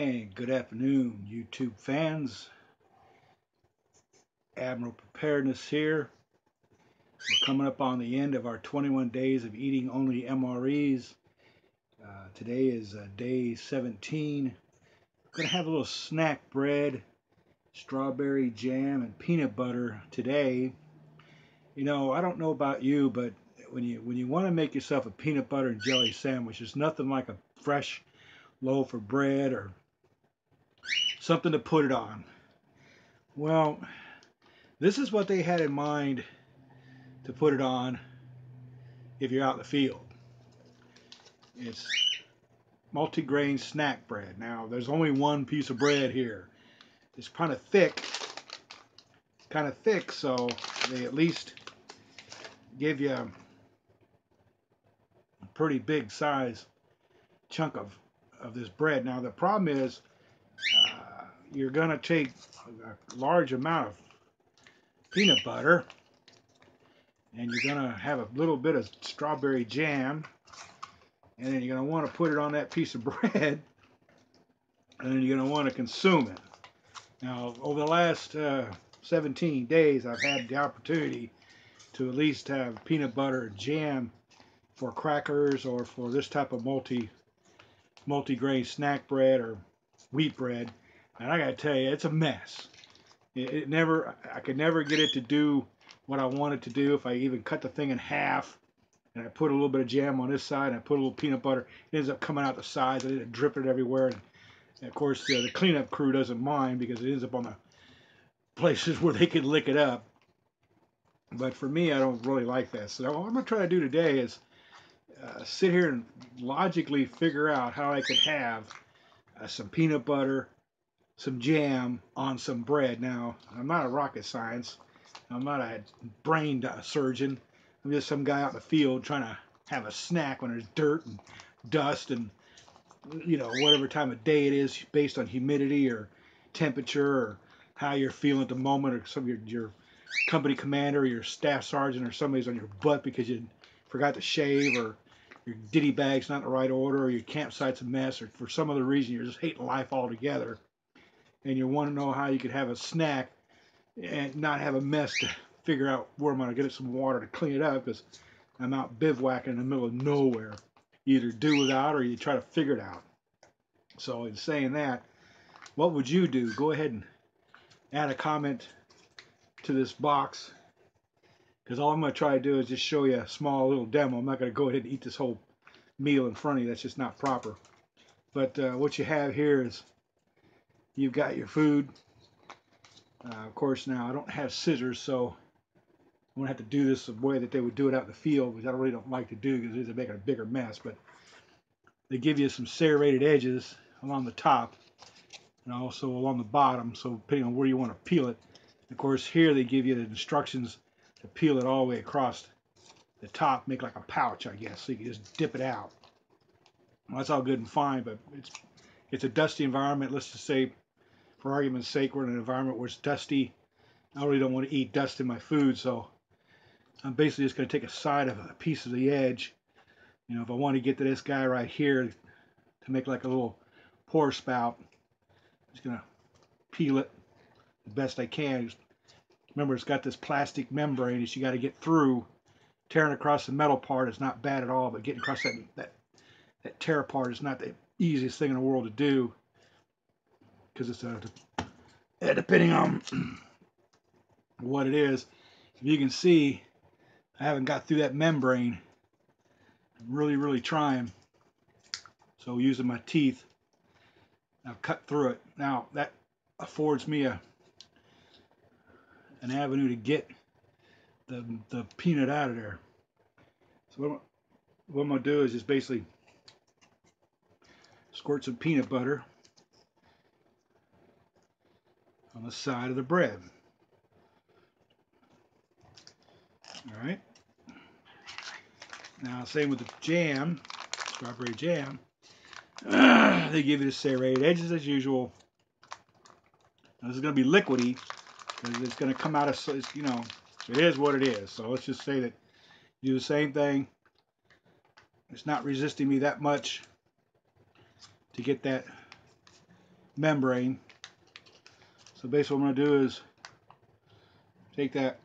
Hey, good afternoon, YouTube fans. Admiral Preparedness here. We're coming up on the end of our 21 days of eating only MREs. Today is day 17. I'm going to have a little snack bread, strawberry jam, and peanut butter today. I don't know about you, but when you want to make yourself a peanut butter and jelly sandwich, there's nothing like a fresh loaf of bread or something to put it on. Well, this is what they had in mind to put it on if you're out in the field. It's multi-grain snack bread. Now, there's only one piece of bread here. It's kind of thick, so they at least give you a pretty big size chunk of this bread. Now, the problem is you're going to take a large amount of peanut butter, and you're going to have a little bit of strawberry jam, and then you're going to want to put it on that piece of bread, and then you're going to want to consume it. Now, over the last 17 days, I've had the opportunity to at least have peanut butter and jam for crackers or for this type of multi-grain snack bread or wheat bread, and I gotta tell you, it's a mess. I could never get it to do what I want it to do. If I even cut the thing in half and I put a little bit of jam on this side and I put a little peanut butter, it ends up coming out the sides and it dripping everywhere. And of course, the cleanup crew doesn't mind because it ends up on the places where they can lick it up. But for me, I don't really like that. So what I'm going to try to do today is sit here and logically figure out how I could have some peanut butter, some jam on some bread. Now, I'm not a rocket science. I'm not a brain surgeon. I'm just some guy out in the field trying to have a snack when there's dirt and dust and whatever time of day it is based on humidity or temperature or how you're feeling at the moment, or some of your company commander or your staff sergeant or somebody's on your butt because you forgot to shave, or your ditty bag's not in the right order, or your campsite's a mess, or for some other reason you're just hating life altogether and you want to know how you could have a snack and not have a mess to figure out where I'm going to get some water to clean it up because I'm out bivouacking in the middle of nowhere. You either do without or you try to figure it out. So in saying that, what would you do? Go ahead and add a comment to this box, because all I'm going to try to do is just show you a small little demo. I'm not going to go ahead and eat this whole meal in front of you. That's just not proper. But what you have here is you've got your food. Of course, now I don't have scissors, so I'm going to have to do this the way that they would do it out in the field, which I really don't like to do because it's making a bigger mess. But they give you some serrated edges along the top and also along the bottom, so depending on where you want to peel it. Of course, here they give you the instructions to peel it all the way across the top, make like a pouch, I guess, so you can just dip it out. Well, that's all good and fine, but it's a dusty environment. Let's just say, for argument's sake, we're in an environment where it's dusty. I really don't want to eat dust in my food, so I'm basically just going to take a side of a piece of the edge. If I want to get to this guy right here to make like a little pour spout, I'm just going to peel it the best I can. Remember, it's got this plastic membrane that you got to get through. Tearing across the metal part is not bad at all, but getting across that tear part is not the easiest thing in the world to do, because it's depending on what it is. If you can see, I haven't got through that membrane. I'm really trying. So using my teeth, I've cut through it. Now that affords me an avenue to get the peanut out of there. So what I'm going to do is just basically squirt some peanut butter on the side of the bread. Alright. Now, same with the jam, strawberry jam. They give you the serrated edges as usual. Now, this is going to be liquidy, because it's going to come out of, it is what it is. So let's just say that you do the same thing. It's not resisting me that much to get that membrane. So basically what I'm going to do is take that,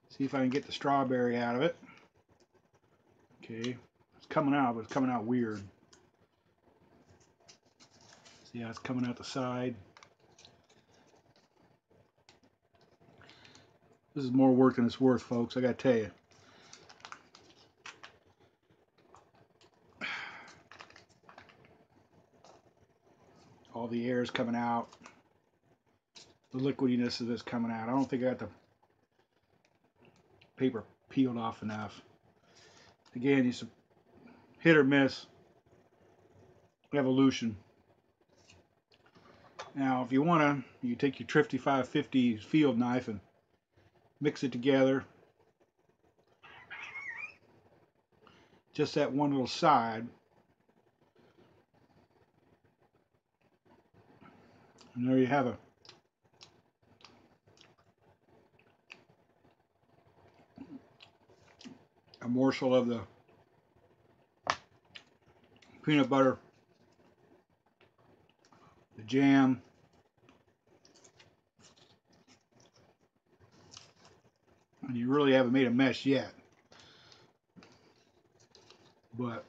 see if I can get the strawberry out of it. Okay, it's coming out, but it's coming out weird. See how it's coming out the side. This is more work than it's worth, folks, I gotta tell you. All the air is coming out. The liquidiness of this coming out. I don't think I got the paper peeled off enough. Again, it's a hit or miss evolution. Now, if you want to, you take your Trifty 550 field knife and mix it together. Just that one little side. And there you have it. A morsel of the peanut butter, the jam, and you really haven't made a mess yet. But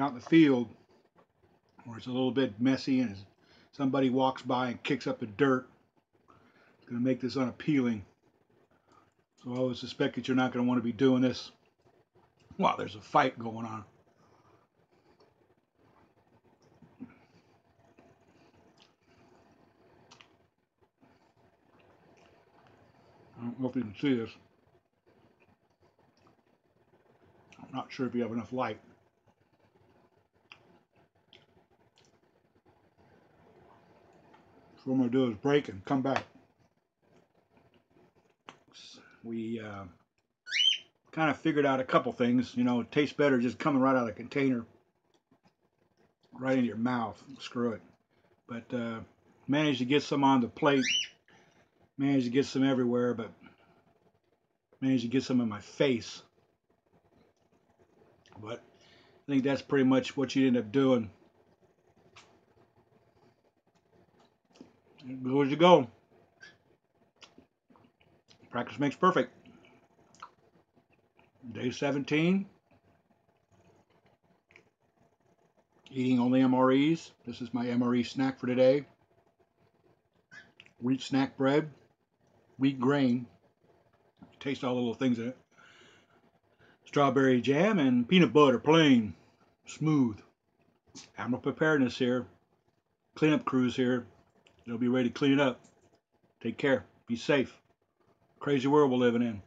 out in the field, where it's a little bit messy and somebody walks by and kicks up the dirt, it's going to make this unappealing. So I would suspect that you're not going to want to be doing this while there's a fight going on. I don't know if you can see this. I'm not sure if you have enough light. So what I'm going to do is break and come back. We kind of figured out a couple things. You know, it tastes better just coming right out of the container, right into your mouth. Screw it. But managed to get some on the plate. Managed to get some everywhere, but managed to get some in my face. But I think that's pretty much what you end up doing. Go as you go. Practice makes perfect. Day 17. Eating only MREs. This is my MRE snack for today. Wheat snack bread. Wheat grain. Taste all the little things in it. Strawberry jam and peanut butter, plain, smooth. Admiral Preparedness here. Cleanup crews here. They'll be ready to clean it up. Take care. Be safe. Crazy world we're living in.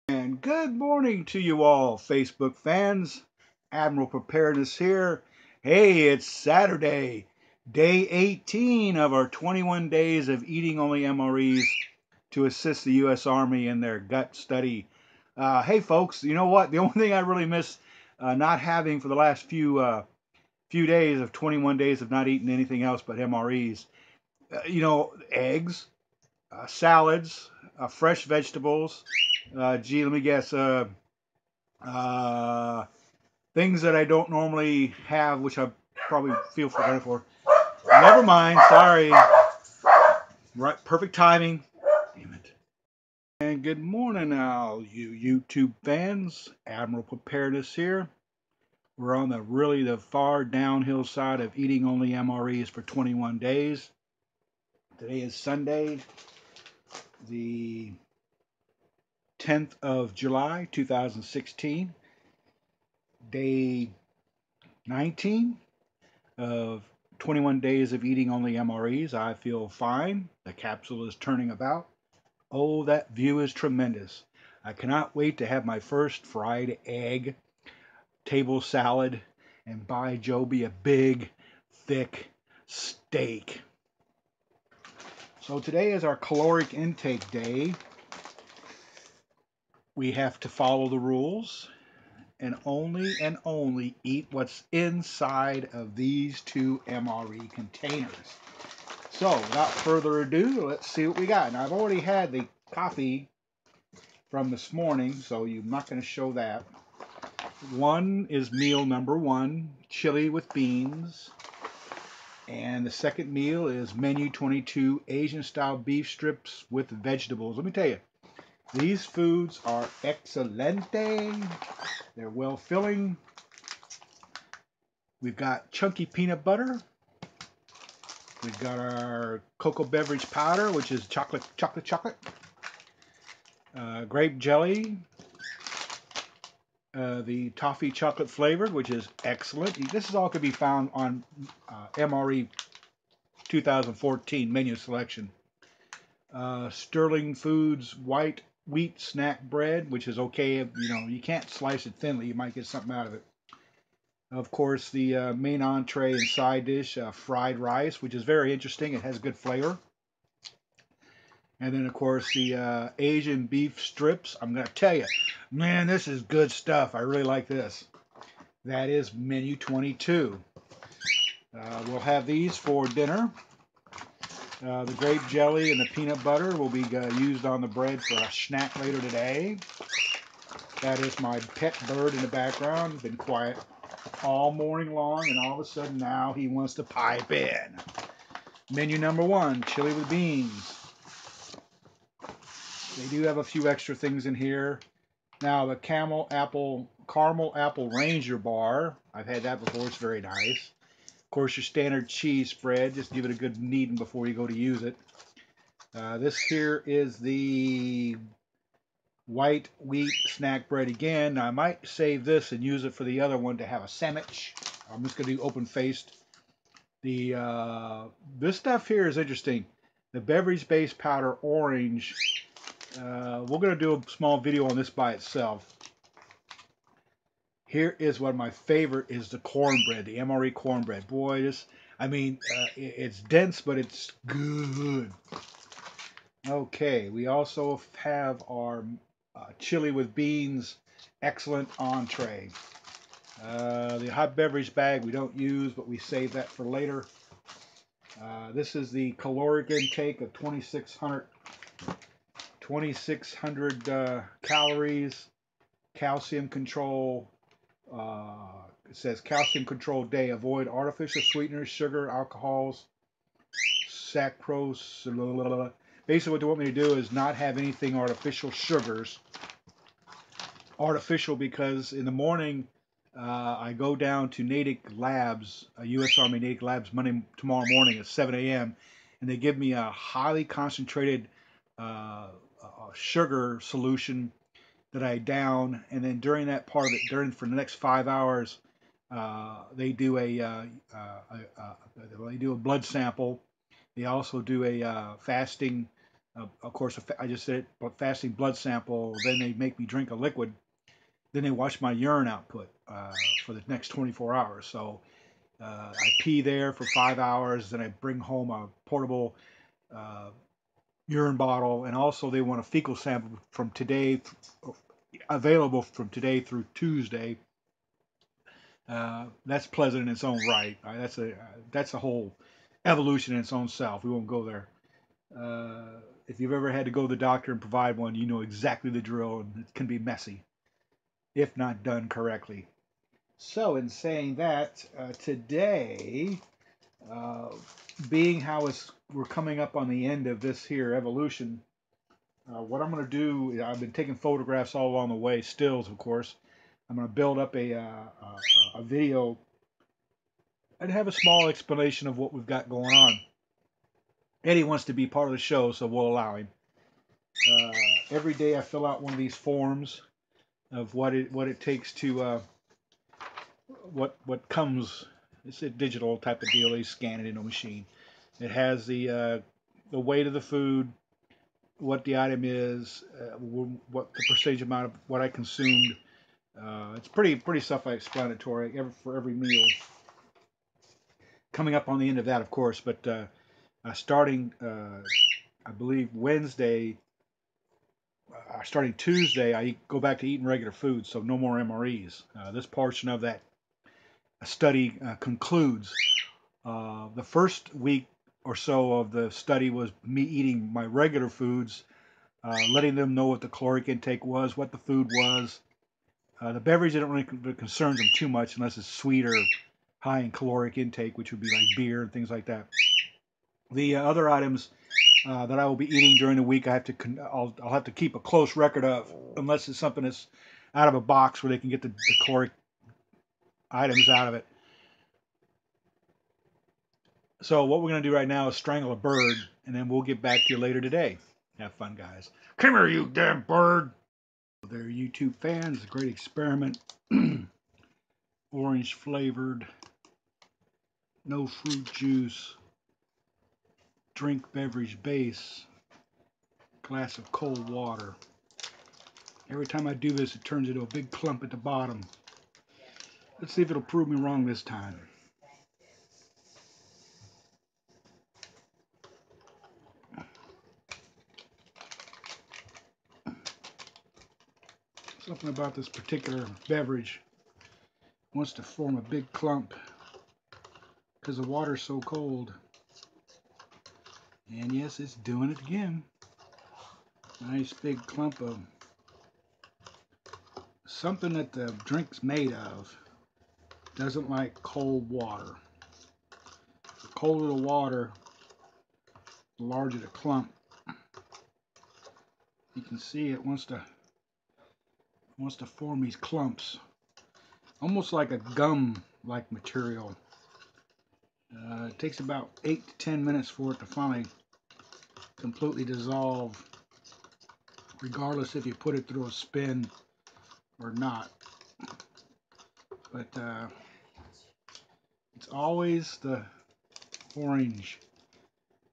And good morning to you all, Facebook fans. Admiral Preparedness here. Hey, it's Saturday, day 18 of our 21 days of eating only MREs to assist the U.S. Army in their gut study. Hey, folks, you know what? The only thing I really miss not having for the last few days of 21 days of not eating anything else but MREs, you know, eggs, salads, fresh vegetables. Gee, let me guess. Things that I don't normally have, which I probably feel forgotten for. Never mind. Sorry. Right, perfect timing. Damn it. And good morning, all you YouTube fans. Admiral Preparedness here. We're on the far downhill side of eating only MREs for 21 days. Today is Sunday, the 10th of July, 2016. Day 19 of 21 days of eating only MREs. I feel fine. The capsule is turning about. Oh, that view is tremendous. I cannot wait to have my first fried egg, table salad, and by Joby, a big, thick steak. So today is our caloric intake day. We have to follow the rules and only eat what's inside of these two MRE containers. So without further ado, let's see what we got. Now I've already had the coffee from this morning, so I'm not going to show that. One is meal number one, chili with beans. And the second meal is menu 22, Asian style beef strips with vegetables. Let me tell you, these foods are excelente. They're well filling. We've got chunky peanut butter. We've got our cocoa beverage powder, which is chocolate. Grape jelly. The toffee chocolate flavored, which is excellent. This is all could be found on MRE 2014 menu selection. Sterling Foods white wheat snack bread, which is okay. You can't slice it thinly. You might get something out of it. Of course, the main entree and side dish, fried rice, which is very interesting. It has good flavor. And then, of course, the Asian beef strips. I'm going to tell you, man, this is good stuff. I really like this. That is menu 22. We'll have these for dinner. The grape jelly and the peanut butter will be used on the bread for a snack later today. That is my pet bird in the background. Been quiet all morning long, and all of a sudden now he wants to pipe in. Menu number one, chili with beans. They do have a few extra things in here. Now the caramel apple ranger bar. I've had that before. It's very nice. Of course, your standard cheese spread. Just give it a good kneading before you go to use it. This here is the white wheat snack bread again. Now, I might save this and use it for the other one to have a sandwich. I'm just going to do open faced. This stuff here is interesting. The beverage base powder orange. We're going to do a small video on this by itself. Here is one of my favorite is the cornbread, the MRE cornbread. Boy, it's dense, but it's good. Okay, we also have our chili with beans, excellent entree. The hot beverage bag we don't use, but we save that for later. This is the caloric intake of 2,600 calories, calcium control. It says calcium control day. Avoid artificial sweeteners, sugar, alcohols, sucrose. Blah, blah, blah. Basically, what they want me to do is not have anything artificial sugars. Artificial because in the morning I go down to Natick Labs, U.S. Army Natick Labs, tomorrow morning at 7 a.m. and they give me a highly concentrated sugar solution that I down, and then during that part of it, for the next 5 hours, they do a blood sample. They also do a fasting. Of course, I just said it, but fasting blood sample. Then they make me drink a liquid. Then they watch my urine output for the next 24 hours. So I pee there for 5 hours. Then I bring home a portable urine bottle, and also they want a fecal sample from today, available from today through Tuesday. That's pleasant in its own right. That's a whole evolution in its own self. We won't go there. If you've ever had to go to the doctor and provide one, you know exactly the drill, and it can be messy if not done correctly. So, in saying that, today, uh, being how we're coming up on the end of this here evolution, what I'm going to do, I've been taking photographs all along the way, stills, of course. I'm going to build up a video and have a small explanation of what we've got going on. Eddie wants to be part of the show, so we'll allow him. Every day I fill out one of these forms of what it takes to what comes. It's a digital type of deal. They scan it in a machine. It has the weight of the food, what the item is, what the percentage amount of what I consumed. It's pretty self-explanatory for every meal. Coming up on the end of that, of course, but starting, I believe starting Tuesday, I go back to eating regular food, so no more MREs. This portion of that study concludes. The first week or so of the study was me eating my regular foods, letting them know what the caloric intake was, what the food was, The beverage that don't really concerns them too much unless it's sweet or high in caloric intake, which would be like beer and things like that. The other items that I will be eating during the week, I'll have to keep a close record of, unless it's something that's out of a box where they can get the caloric items out of it. So what we're going to do right now is strangle a bird, and then we'll get back to you later today. Have fun, guys. Come here, you damn bird. They're YouTube fans. A great experiment. Orange flavored, no fruit juice, drink beverage base, glass of cold water. Every time I do this, it turns into a big clump at the bottom. Let's see if it'll prove me wrong this time. Something about this particular beverage wants to form a big clump because the water's so cold. And yes, it's doing it again. Nice big clump of something that the drink's made of. Doesn't like cold water. The colder the water, the larger the clump. You can see it wants to form these clumps, almost like a gum-like material. It takes about 8 to 10 minutes for it to finally completely dissolve, regardless if you put it through a spin or not. But it's always the orange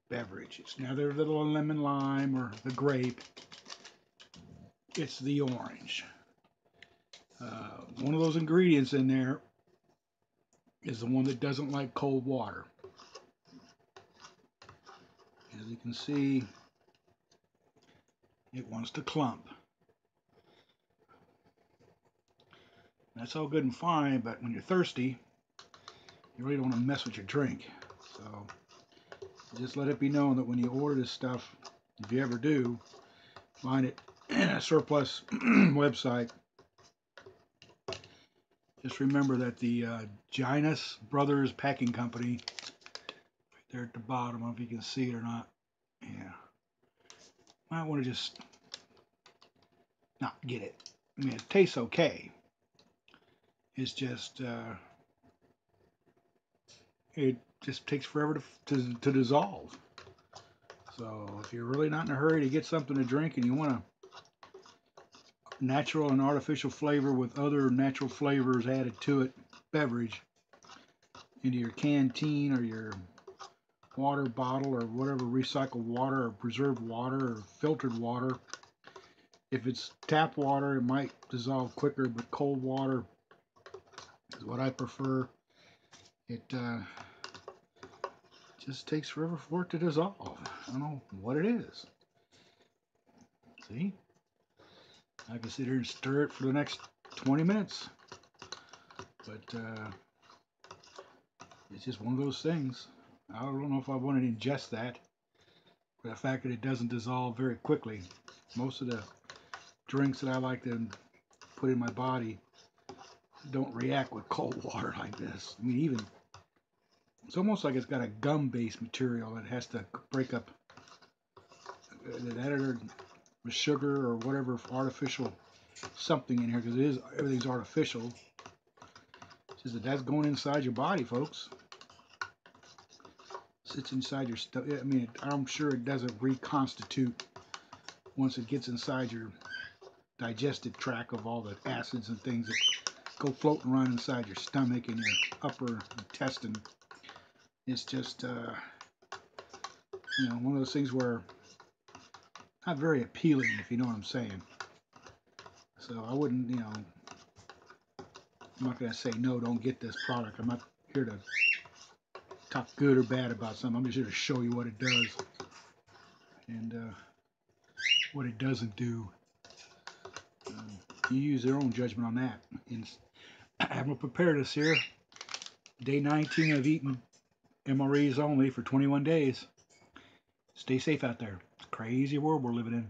beverage. It's neither the lemon lime or the grape. It's the orange. One of those ingredients in there is the one that doesn't like cold water. As you can see, it wants to clump. That's all good and fine, but when you're thirsty, you really don't want to mess with your drink. So just let it be known that when you order this stuff, if you ever do, find it in a surplus website, just remember that the Ginus Brothers Packing Company, right there at the bottom, I don't know if you can see it or not. Yeah. Might want to just not get it. I mean, it tastes okay. It's just, it just takes forever to dissolve. So if you're really not in a hurry to get something to drink and you want a natural and artificial flavor with other natural flavors added to it, beverage, into your canteen or your water bottle or whatever, recycled water or preserved water or filtered water. If it's tap water, it might dissolve quicker, but cold water is what I prefer. It just takes forever for it to dissolve. I don't know what it is. See? I can sit here and stir it for the next 20 minutes. But it's just one of those things. I don't know if I want to ingest that. For the fact that it doesn't dissolve very quickly. Most of the drinks that I like to put in my body don't react with cold water like this. I mean, even it's almost like it's got a gum-based material that has to break up the editor with sugar or whatever artificial something in here, because everything's artificial. It's just that's going inside your body, folks. Sits inside your stuff. I mean, I'm sure it doesn't reconstitute once it gets inside your digestive tract of all the acids and things that go floating around inside your stomach and your upper intestine. It's just, one of those things where not very appealing, if you know what I'm saying. So I wouldn't, I'm not going to say no, don't get this product. I'm not here to talk good or bad about something. I'm just here to show you what it does and what it doesn't do. You use their own judgment on that. And Admiral Preparedness here. Day 19 of eating MREs only for 21 days. Stay safe out there. It's a crazy world we're living in.